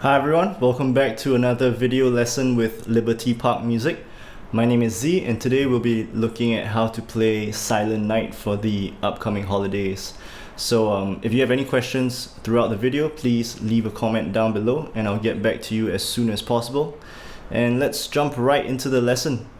Hi everyone, welcome back to another video lesson with Liberty Park Music. My name is Z and today we'll be looking at how to play Silent Night for the upcoming holidays. So if you have any questions throughout the video, please leave a comment down below and I'll get back to you as soon as possible. And let's jump right into the lesson.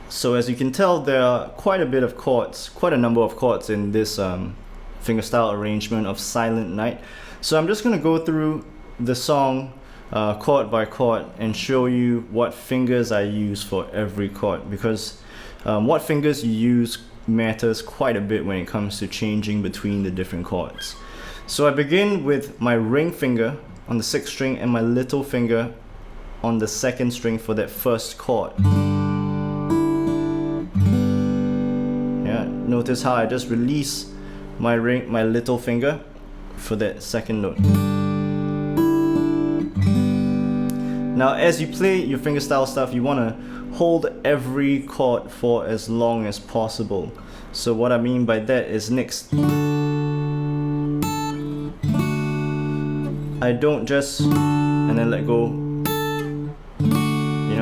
So as you can tell, there are quite a number of chords in this fingerstyle arrangement of Silent Night. So I'm just going to go through the song chord by chord and show you what fingers I use for every chord, because what fingers you use matters quite a bit when it comes to changing between the different chords. So I begin with my ring finger on the 6th string and my little finger on the 2nd string for that first chord. Notice how I just release my little finger for that second note. Now as you play your fingerstyle stuff, you want to hold every chord for as long as possible. So what I mean by that is next, I don't just and then let go.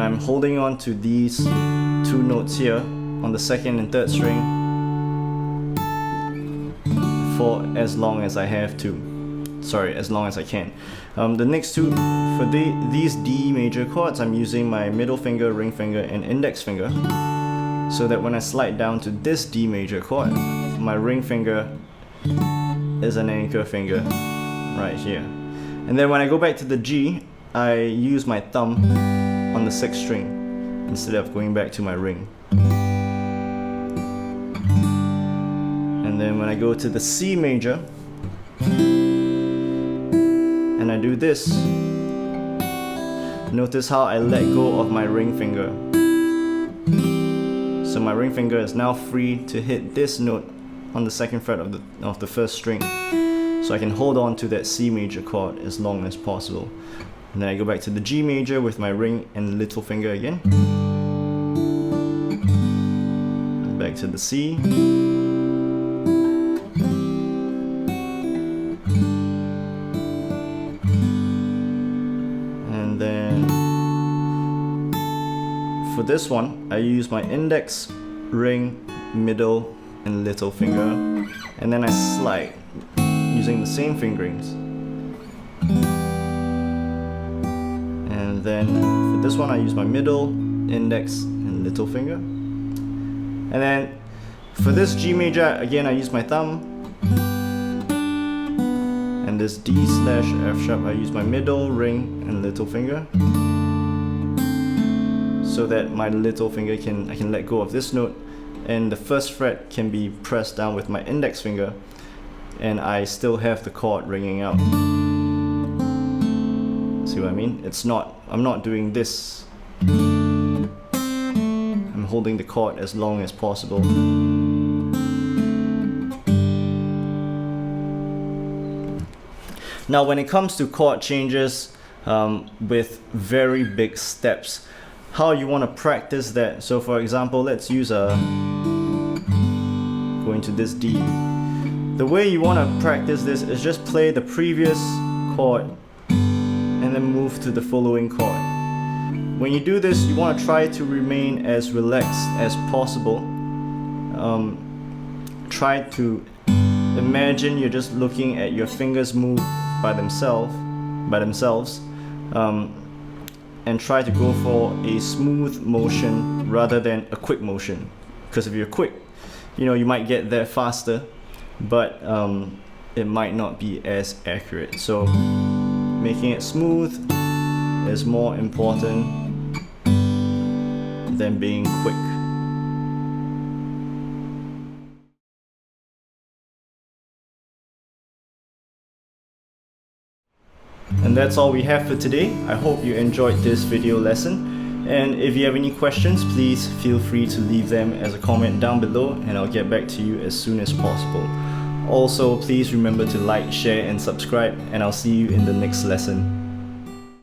I'm holding on to these two notes here on the 2nd and 3rd string for as long as I have to. As long as I can. The next two, for these D major chords, I'm using my middle finger, ring finger, and index finger, so that when I slide down to this D major chord, my ring finger is an anchor finger right here. And then when I go back to the G, I use my thumb on the 6th string instead of going back to my ring. And then when I go to the C major and I do this, notice how I let go of my ring finger. So my ring finger is now free to hit this note on the 2nd fret of the 1st string. So I can hold on to that C major chord as long as possible. And then I go back to the G major with my ring and little finger again. Back to the C. And then for this one, I use my index, ring, middle, and little finger. And then I slide using the same fingerings. And then for this one I use my middle, index, and little finger. And then for this G major, again I use my thumb. And this D/F sharp, I use my middle, ring, and little finger, so that my little finger I can let go of this note, and the 1st fret can be pressed down with my index finger, and I still have the chord ringing out. See what I mean? I'm not doing this. I'm holding the chord as long as possible. Now when it comes to chord changes with very big steps, how you want to practice that. So for example, let's use going to this D. The way you want to practice this is just play the previous chord and then move to the following chord. When you do this, you want to try to remain as relaxed as possible. Try to imagine you're just looking at your fingers move by themselves, and try to go for a smooth motion rather than a quick motion. Because if you're quick, you might get there faster, but it might not be as accurate. So making it smooth is more important than being quick. And that's all we have for today. I hope you enjoyed this video lesson. And if you have any questions, please feel free to leave them as a comment down below, and I'll get back to you as soon as possible. Also, please remember to like, share, and subscribe, and I'll see you in the next lesson.